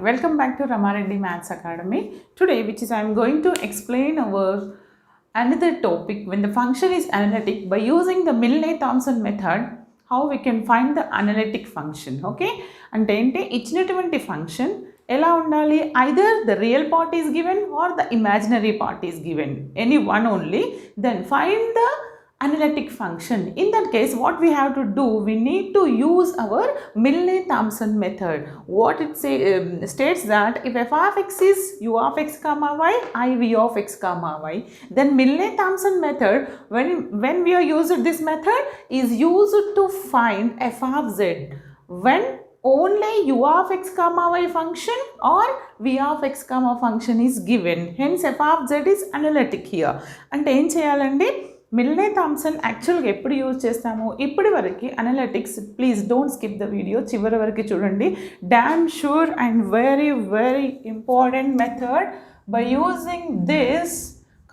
welcome back to Ramareddy Maths Academy. Today, I am going to explain our another topic when the function is analytic by using the Milne-Thomson method, how we can find the analytic function. Okay, అంటే ఇచ్చినటువంటి function ఎలా ఉండాలి, either the real part is given or the imaginary part is given, any one only, then find the analytic function. In that case, what we have to do, we need to use our Milne-Thomson method. What it states that if f of x is u of x comma y, I v of x comma y, then Milne-Thomson method, when we are using this method, is used to find f of z when only u of x comma y function or v of x comma function is given. Hence f of z is analytic here. అంటే ఏం చేయాలండి, Milne-Thomson యాక్చువల్గా ఎప్పుడు use చేస్తాము, ఇప్పటి వరకు analytics, please don't skip the video, చివరి వరకు చూడండి. Damn sure and very very important method. By using this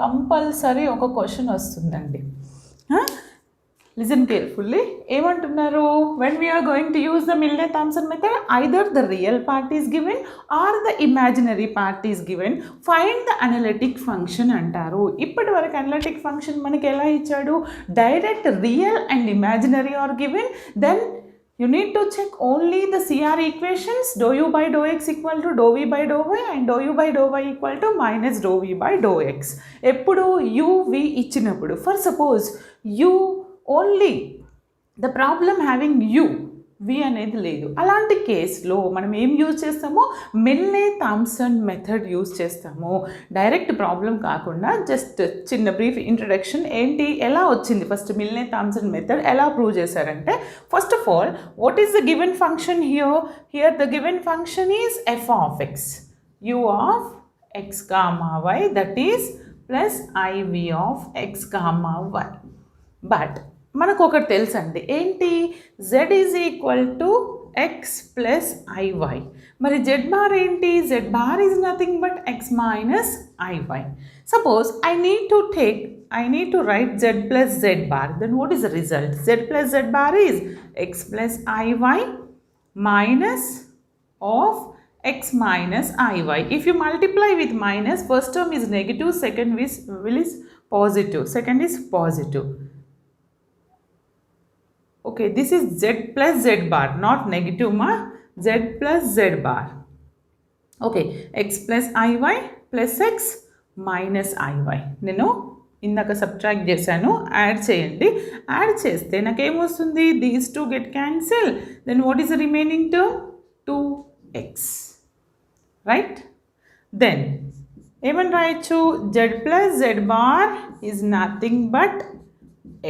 compulsory ఒక క్వశ్చన్ వస్తుందండి. Listen carefully. ఏమంటున్నారు, when we are going to use the Milne-Thomson method, either the real part is given or the imaginary part is given, find the analytic function అంటారు. ఇప్పటి వరకు analytic function మనకి ఎలా ఇచ్చాడు, direct real and imaginary are given, then you need to check only the CR equations, dou u by dou x equal to dou v by dou y and dou u by dou y equal to minus dou v by dou x. ఎప్పుడు u v ఇచ్చినప్పుడు, for suppose u only the problem having u, v అనేది లేదు, అలాంటి కేసులో మనం ఏం use చేస్తామో Milne-Thomson method use చేస్తాము. డైరెక్ట్ ప్రాబ్లం కాకుండా జస్ట్ చిన్న బ్రీఫ్ ఇంట్రడక్షన్, ఏంటి ఎలా వచ్చింది, ఫస్ట్ మిల్నే-థామ్సన్ మెథడ్ ఎలా ప్రూవ్ చేశారంటే, first of all what is the given function here the given function is f of x, u of x comma y, that is plus iv of x comma y. But మనకు ఒకటి తెలుసండి, ఏంటి, z is equal to x plus i y. మరి z bar ఏంటి, z bar is nothing but x minus i y. Suppose I need to write z plus z bar, then what is the result, z plus z bar is x plus iy minus of x minus iy. If you multiply with minus, first term is negative, second is positive. Okay, this is z plus z bar, not negative ma, z plus z bar. Okay, x plus iy plus x minus iy. నేను ఇందాక subtract చేశాను, add చేయండి. Add చేస్తే నాకేమొస్తుంది, these two get cancel, then what is the remaining term, 2x, right. దెన్ ఏమని రాయొచ్చు, z plus z bar is nothing but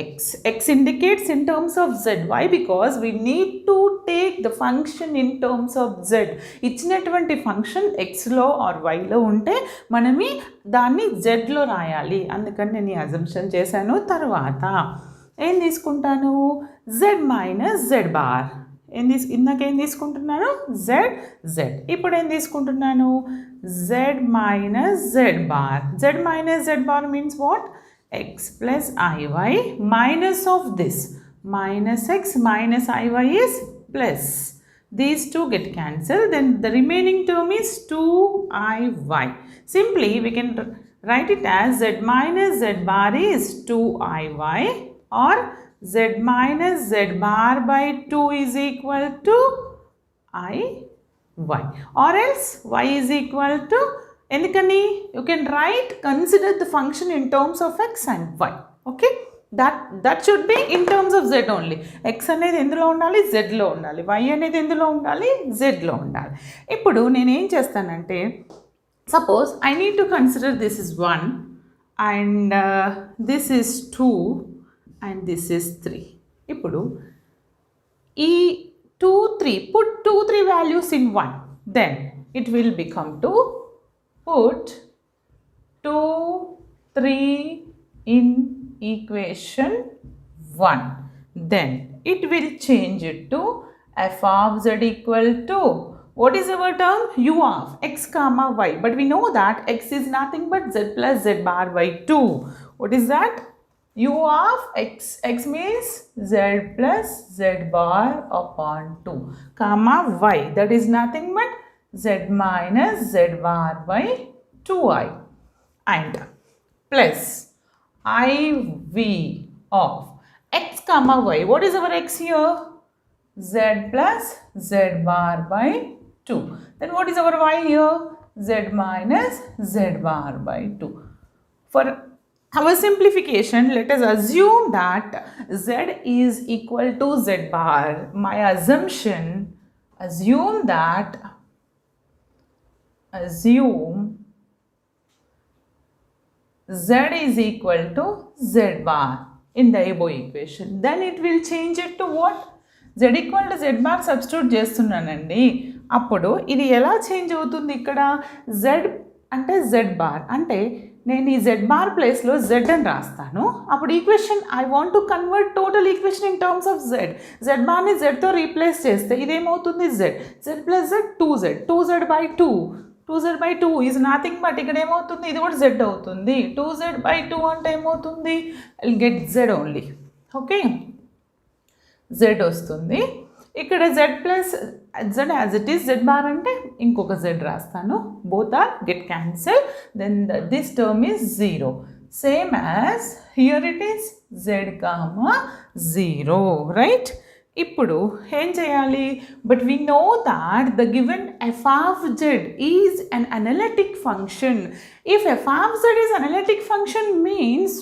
x. X indicates in terms of z. Why? Because we need to take the function in terms of z. ఇచ్చినటువంటి function xలో are వైలో ఉంటే మనమి దాన్ని zలో రాయాలి, అందుకని నేను ఈ అజంప్షన్ చేశాను. తర్వాత ఏం తీసుకుంటాను, z మైనస్ z బార్. ఇందాకేం తీసుకుంటున్నాను, z. ఇప్పుడు ఏం తీసుకుంటున్నాను, z minus z bar. z minus z bar means what, x plus iy minus of this, minus x minus iy is plus. These two get cancelled, then the remaining term is 2iy. Simply we can write it as z minus z bar is 2iy, or z minus z bar by 2 is equal to iy, or else y is equal to, ఎందుకని, you can write, consider the function in terms of x and y. Okay, that should be in terms of z only. X అనేది ఎందులో ఉండాలి, జెడ్లో ఉండాలి, why అనేది ఎందులో ఉండాలి, జెడ్లో ఉండాలి. ఇప్పుడు నేనేం చేస్తానంటే, suppose I need to consider this is 1 and this is 2 and this is 3. ఇప్పుడు ఈ 2, 3, put 2, 3 values in 1, then it will become 2. Put 2, 3 in equation 1. Then it will change it to f of z equal to, what is our term, u of x comma y. But we know that x is nothing but z plus z bar by 2. What is that? U of x. X means z plus z bar upon 2. Comma y. That is nothing but z minus z bar by 2i and plus iv of x comma y. What is our x here? Z plus z bar by 2. Then what is our y here? Z minus z bar by 2. For our simplification, let us assume that z is equal to z bar. My assume z is equal to z bar in the above equation. Then it will change it to what? Z equal to z bar substitute చేస్తున్నానండి. అప్పుడు ఇది ఎలా change అవుతుంది? ఇక్కడ z అంటే z bar అంటే నేను ఈ z బార్ ప్లేస్లో z అని రాస్తాను. అప్పుడు equation I want to convert total equation in terms of z బార్ని zతో రీప్లేస్ చేస్తే ఇదేమవుతుంది? z plus z 2z by 2z by 2 is nothing but ఇక్కడ ఏమవుతుంది? ఇది కూడా z అవుతుంది. 2z బై 2 అంటే ఏమవుతుంది? I get z only. Okay, z వస్తుంది. ఇక్కడ z plus z as it is, z bar అంటే ఇంకొక z రాస్తాను. Both are get cancel. Then this term is 0. Same as here it is z comma 0, right? ఇప్పుడు ఏం చేయాలి? But we know that the given f of z is an analytic function. If f of z is analytic function means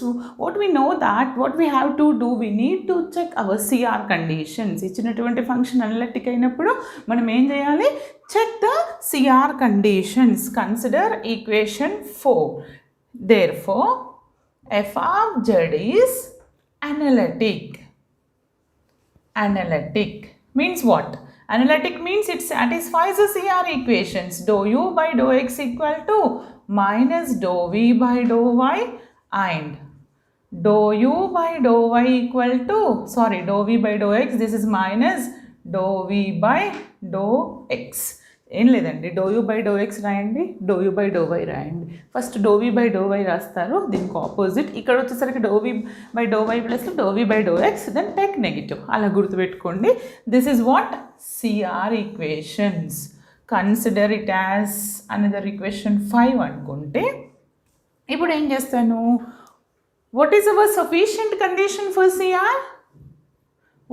what we know that what we have to do, we need to check our CR conditions. ఇచ్చినటువంటి function analytic అయినప్పుడు మనం ఏం చేయాలి? Check the CR conditions. Consider equation 4. Therefore f of z is analytic. Analytic means what? Analytic means it satisfies the CR equations. Dou u by dou x equal to minus dou v by dou y and dou u by dou y equal to, dou v by dou x, this is minus dou v by dou x. ఏం లేదండి, do u by do x రాయండి, do u by do y రాయండి. First do v by do y రాస్తారు, దీనికి opposite. ఇక్కడ వచ్చేసరికి do v by do y plus do v by do x, then take negative. అలా గుర్తుపెట్టుకోండి. This is what? CR equations. Consider it as another equation 5 అనుకుంటే ఇప్పుడు ఏం చేస్తాను? What is our sufficient condition for CR?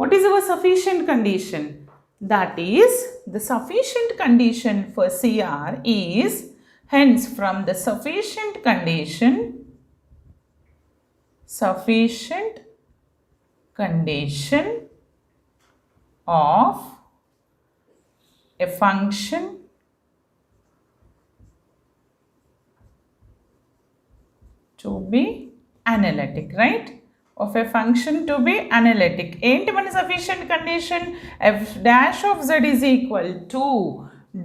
What is our sufficient condition? That is, the sufficient condition for CR is, hence from the sufficient condition of a function to be analytic, right? Of a function to be analytic. ఏంటి మన sufficient condition? f dash of z is equal to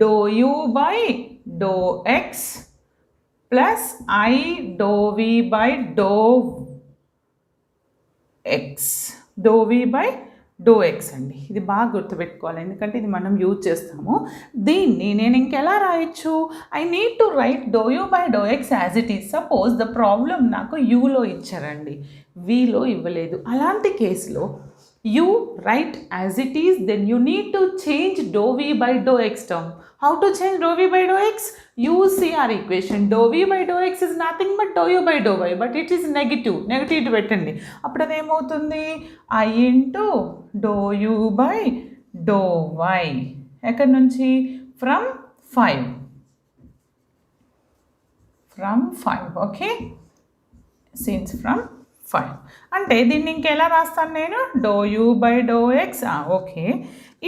dou u by dou x plus I dou v by dou x. dou v by dou x అండి. ఇది బాగా గుర్తుపెట్టుకోవాలి, ఎందుకంటే ఇది మనం use చేస్తాము. దీన్ని నేను ఇంకెలా రాయొచ్చు? I need to write do u by do x as it is. Suppose the problem నాకు యూలో ఇచ్చారండి, వీలో ఇవ్వలేదు. అలాంటి కేసులో you write as it is, then you need to change do v by do x term. How to change do v by do x? Use CR equation. Do v by do x is nothing but do u by do y, but it is negative ఇటు పెట్టండి. అప్పుడు అదేమవుతుంది? I into do u by do y. ఎక్కడి నుంచి? From 5. Okay, since from 5 అంటే దీన్ని ఇంకెలా రాస్తాను నేను? Do u by do x. Okay,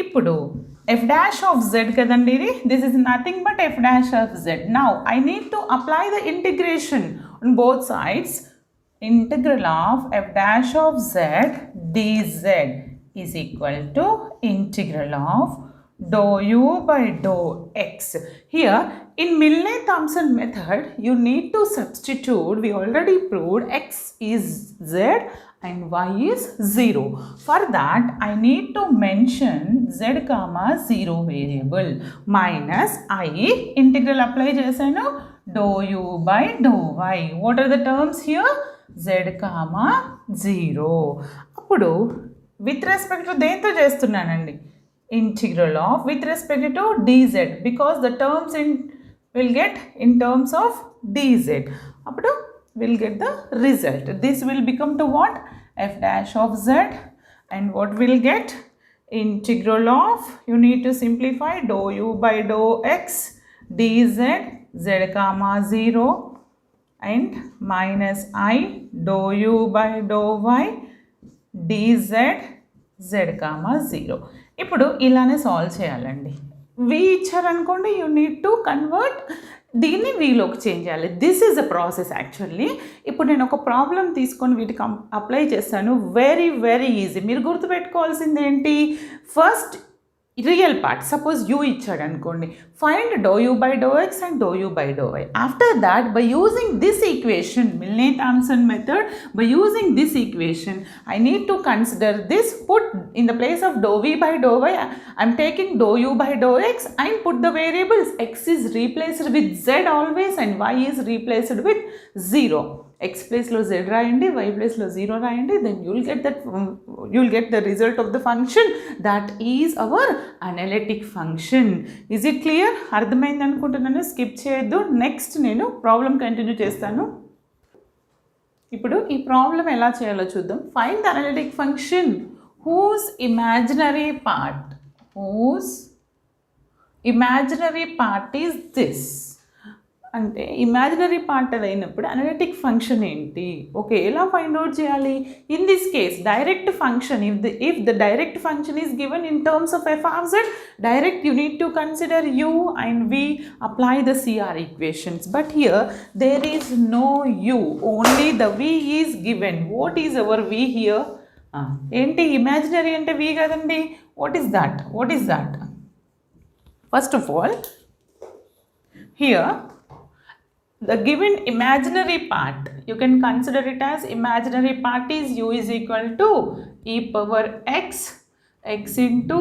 ఇప్పుడు f dash of z కదండి ఇది. This is nothing but f dash of z. Now I need to apply the integration on both sides. Integral of f dash of z dz is equal to integral of dou u by dou x. Here in Milne-Thomson method you need to substitute. We already proved x is z and y is 0. For that I need to mention z comma 0 variable minus I integral apply chesanu dou u by dou y. What are the terms here? Z comma 0. అప్పుడు with respect to దేంతో చేస్తున్నానండి? integral of with respect to dz, because the terms in will get in terms of dz. Appudu we'll get the result. This will become to what? F dash of z, and what we'll get? Integral of, you need to simplify, dou u by dou x dz z comma 0 and minus I dou u by dou y dz z comma 0. ఇప్పుడు ఇలానే solve చేయాలండి. v ఇచ్చారనుకోండి, you need to convert దీన్ని వీలోకి change చేయాలి. This is a process actually. ఇప్పుడు నేను ఒక ప్రాబ్లం తీసుకొని వీటికి అప్లై చేస్తాను. Very very easy. మీరు గుర్తుపెట్టుకోవాల్సింది ఏంటి? First real part, suppose u ఇచ్చాడు అనుకోండి, find do u by dou x and dou u by dou y. After that, by using this equation, Milne-Thomson method, by using this equation, I need to consider this, put in the place of dou v by dou y, I'm taking dou u by dou x and put the variables. X is replaced with z always and y is replaced with 0. X place లో z రాయండి, y place లో 0 రాయండి, then you'll get the result of the function. That is our analytic function. Is it clear? అర్థమైంది అనుకుంటున్నాను. Skip చేయొద్దు. Next నేను problem continue చేస్తాను. ఇప్పుడు ఈ ప్రాబ్లం ఎలా చేయాలో చూద్దాం. Find the analytic function whose imaginary part is this. అంటే ఇమాజినరీ పార్ట్ అయినప్పుడు అనలిటిక్ ఫంక్షన్ ఏంటి? ఓకే, ఎలా ఫైండ్ అవుట్ చేయాలి? In this case direct function, if the direct function is given in terms of f of z, direct you need to consider u and v, apply the CR equations. But here there is no u, only the v is given. What is our v here? ఏంటి imaginary అంటే v కదండి. what is that? First of all, here the given imaginary part, you can consider it as imaginary part is u is equal to e power x into,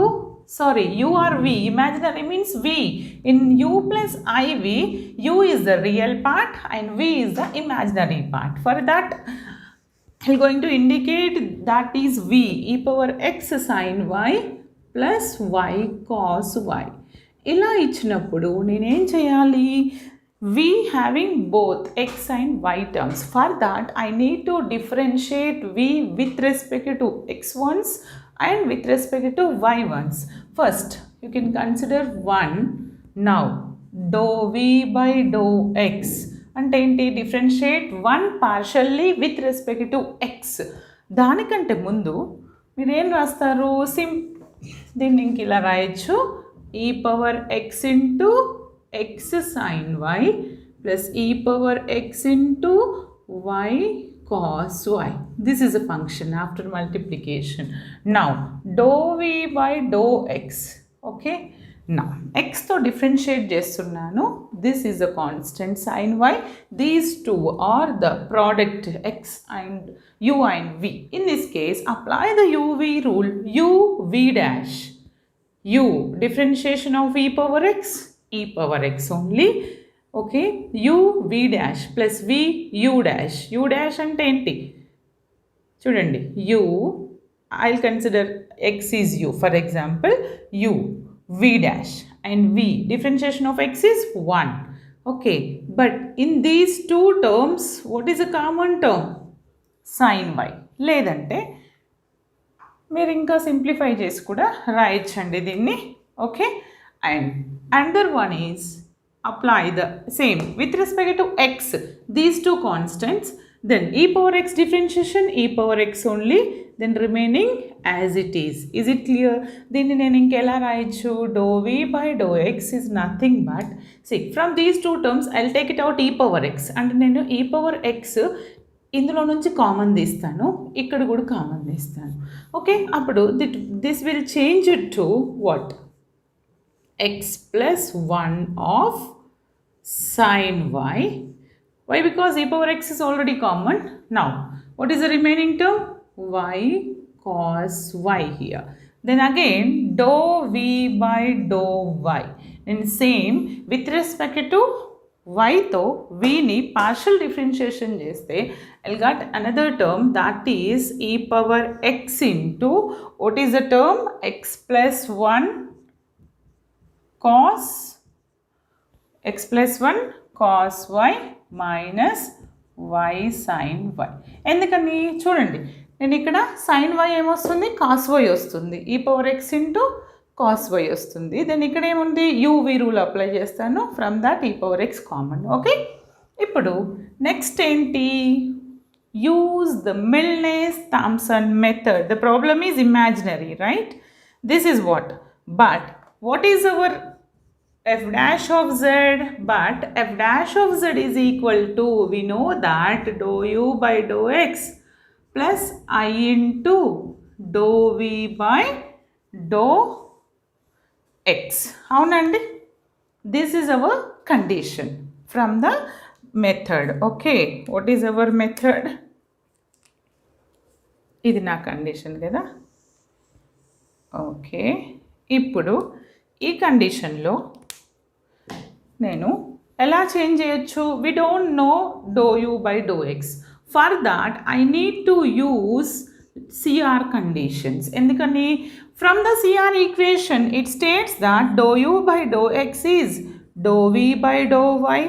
sorry, u or v. Imaginary means v. In u plus iv, u is the real part and v is the imaginary part. For that, I'm going to indicate that is v, e power x sin y plus y cos y. ఇలా ఇచ్చినప్పుడు నేనేం చేయాలి? v having both x and y terms. For that, I need to differentiate v with respect to x ones and with respect to y ones. First, you can consider 1. Now, dou v by dou x. అంటే ఏంటి? Differentiate 1 partially with respect to x. దానికంటే ముందు మీరు ఏం రాస్తారు? దీన్ని ఇంక ఇలా రాయొచ్చు, e power x into x sin y plus e power x into y cos y. This is a function after multiplication. Now, dou v by dou x. Okay. Now, x తో differentiate చేస్తున్నాను. This is a constant sin y. These two are the product x and u and v. In this case, apply the uv rule. U v dash. U differentiation of e power x. E power x only. Okay, u v dash plus v u dash. U dash అంటే ఏంటి? చూడండి, u, I'll consider x is u. For example, u v dash and v differentiation of x is 1. Okay, but in these two terms, what is a common term? Sin y. లేదంటే మీరు ఇంకా simplify చేసి కూడా రాయొచ్చండి దీన్ని. Okay, and another one is apply the same with respect to x, these two constants, then e power x differentiation, e power x only, then remaining as it is. Is it clear? దీన్ని నేను ఇంకెలా రాయొచ్చు? dou v by dou x is nothing but, see, from these two terms I'll take it out e power x, and నేను e power x ఇందులో నుంచి common తీస్తాను, ఇక్కడ కూడా కామన్ తీస్తాను. ఓకే, అప్పుడు this will change it to what? x plus 1 of sin y. Why? Because e power x is already common. Now, what is the remaining term? Y cos y here. Then again, dou v by dou y. And same with respect to yతో vని partial differentiation చేస్తే I'll get another term that is e power x into what is the term x plus 1 cos y minus y sin y. ఎందుకని చూడండి నేను ఇక్కడ sin y ఏమొస్తుంది cos y వస్తుంది e power x into cos y వస్తుంది. Then ఇక్కడ ఏముంది uv rule apply చేస్తాను from that e power x common. Okay, ఇప్పుడు నెక్స్ట్ ఏంటి, use the Milnès-Thompson method. The problem is imaginary, right? This is but what is our f dash of z? But f dash of z is equal to, we know that dou u by dou x plus I into dou v by dou x. అవునండి, this is our condition from the method. Okay, what is our method? ఇది నా condition కదా. Okay, ఇప్పుడు ఈ కండిషన్లో నేను ఎలా change చేయొచ్చు? We don't know do u by do x. For that I need to use CR conditions. ఎందుకని from the CR equation it states that do u by do x is do v by do y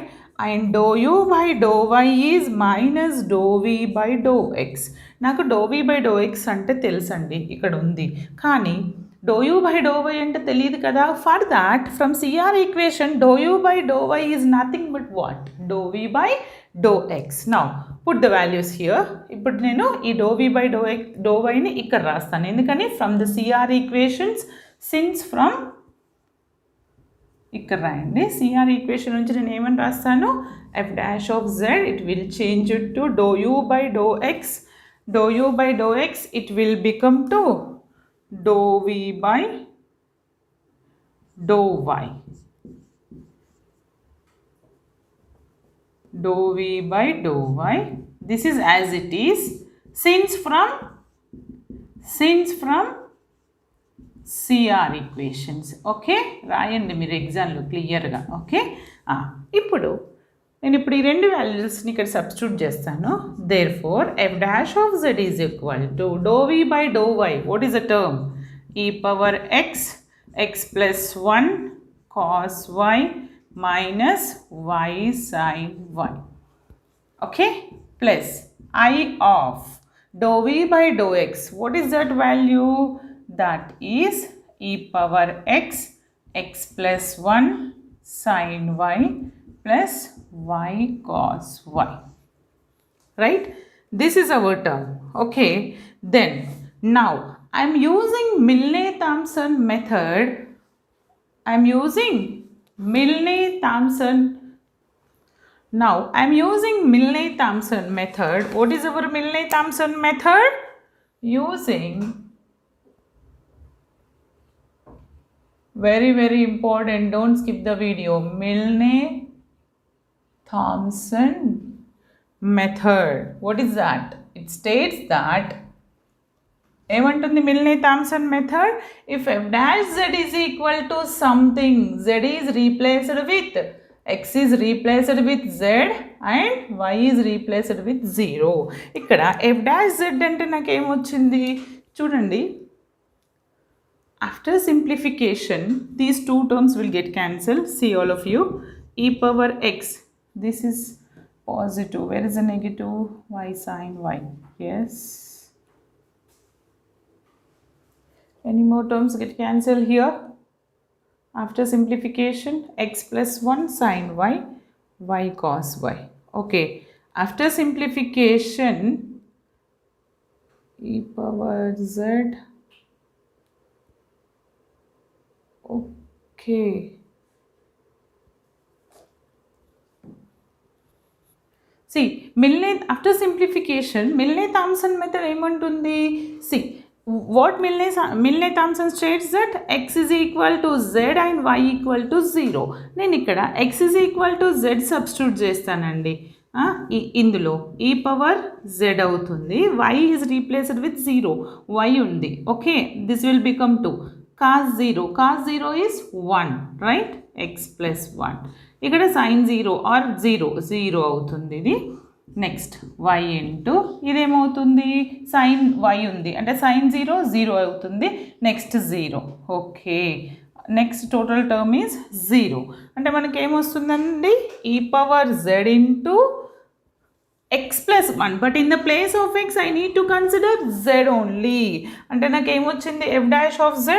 and do u by do y is minus do v by do x. నాకు do v by do x అంటే తెలుసండి, ఇక్కడ ఉంది, కానీ do u by do y అంటే తెలియదు కదా. For that from CR equation do u by do y is nothing but what, do v by do x. Now put the values here. ఇప్పుడు నేను ఈ డో వి బై డో వైని ఇక్కడ రాస్తాను, ఎందుకని from the CR equations, since from ఇక్కడ రాయండి. CR equation నుంచి నేను ఏమని రాస్తాను, f dash of z it will change it to do u by do x. Do u by do x it will become to dou v by dou y. Dou v by dou y. This is as it is since from CR equations. Okay, రాయండి మీరు ఎగ్జామ్లో క్లియర్గా. Okay, ఇప్పుడు నేను ఇప్పుడు ఈ రెండు వాల్యూస్ని ఇక్కడ సబ్స్టిట్యూట్ చేస్తాను. Therefore f dash of z is equal to do v by do y. What is the term, e power x plus 1 cos y minus y sine y. Okay, plus i of do v by do x. What is that value, that is e power x plus 1 sine y plus y cos y, right? This is our term. Okay, then now I am using Milnès-Thompson method. Now I am using Milnès-Thompson method. What is our Milnès-Thompson method? Using, very very important, don't skip the video, Milnès-Thompson method. What is that? It states that ఏమంటుంది Milnès-Thompson method, if f dash z is equal to something, z is replaced with, x is replaced with z and y is replaced with 0. ఇక్కడ f dash z అంటే నాకు ఏమొచ్చింది చూడండి, after simplification these two terms will get cancelled. See all of you, e power x, this is positive, where is the negative, y sin y. Yes, any more terms get cancelled here after simplification, x plus 1 sin y, y cos y. Okay, after simplification e power z. Okay, see after simplification Milnès-Thompson method ఏమంటుంది, see what Milnès-Thompson states that x is equal to z and y equal to 0. నేను ఇక్కడ x is equal to z substitute చేస్తానండి. ఇందులో e power z అవుతుంది, y is replaced with 0, y ఉంది. Okay, this will become 2 cos 0 is 1, right? X plus 1. ఇక్కడ sign 0 are 0 అవుతుంది ఇది. Next y into ఇదేమవుతుంది సైన్ y ఉంది అంటే సైన్ 0 అవుతుంది. Next 0. Okay, next total term is 0 అంటే మనకి ఏమొస్తుందండి e పవర్ z ఇంటూ x plus 1, but in the place of x I need to consider z only. అంటే నాకు ఏమొచ్చింది f dash of z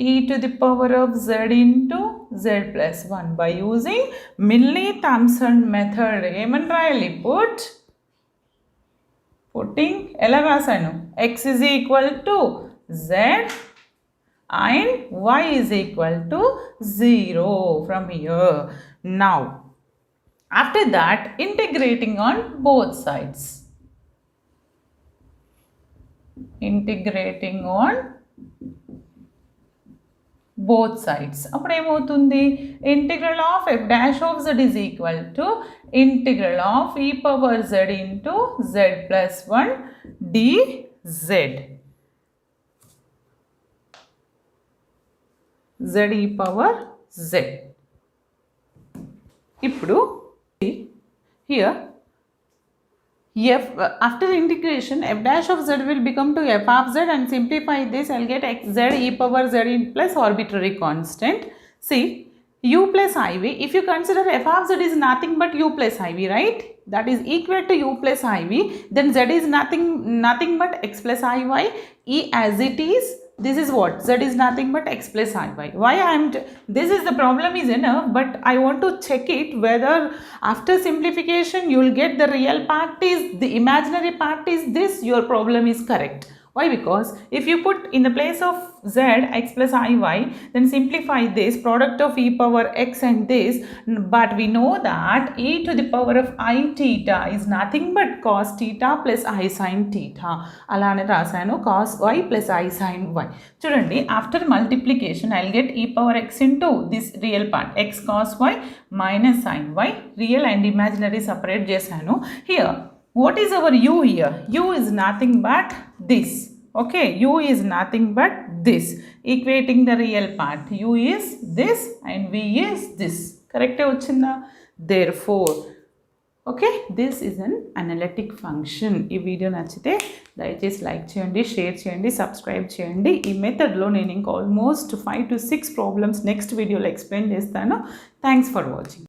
e to the power of z into z plus 1 by using Milne-Thomson method. ఏమని రాయాలి putting ఎలా రాశాను x is equal to z and y is equal to 0 from here. Now after that integrating on both sides. Integrating on both sides. అప్పుడు ఏమవుతుంది integral of f dash of z is equal to integral of e power z into z plus 1 dz. z e power z. ఇప్పుడు here f after integration f dash of z will become to f of z and simplify this I'll get x z e power z in plus arbitrary constant. See u plus iv, if you consider f of z is nothing but u plus iv, right? That is equal to u plus iv, then z is nothing but x plus iy, e as it is. This is what z is nothing but x plus iy. Why this is the problem is enough, but I want to check it whether after simplification you will get the real part is the imaginary part is this, your problem is correct. Why? Because if you put in the place of z x plus iy, then simplify this product of e power x and this, but we know that e to the power of I theta is nothing but cos theta plus I sin theta. అలానే రాసాను cos y plus I sin y. చూడండి after multiplication I'll get e power x into this real part x cos y minus sin y, real and imaginary separate చేశాను. Here what is our u here? U is nothing but this. Okay, u is nothing but this, equating the real part. U is this and v is this. Correct vachinda? Therefore, okay, this is an analytic function. Ee video nachite dayachesi like cheyandi, share cheyandi, subscribe cheyandi. Ee method lo nenu almost 5 to 6 problems next video lo explain chestanu. Thanks for watching.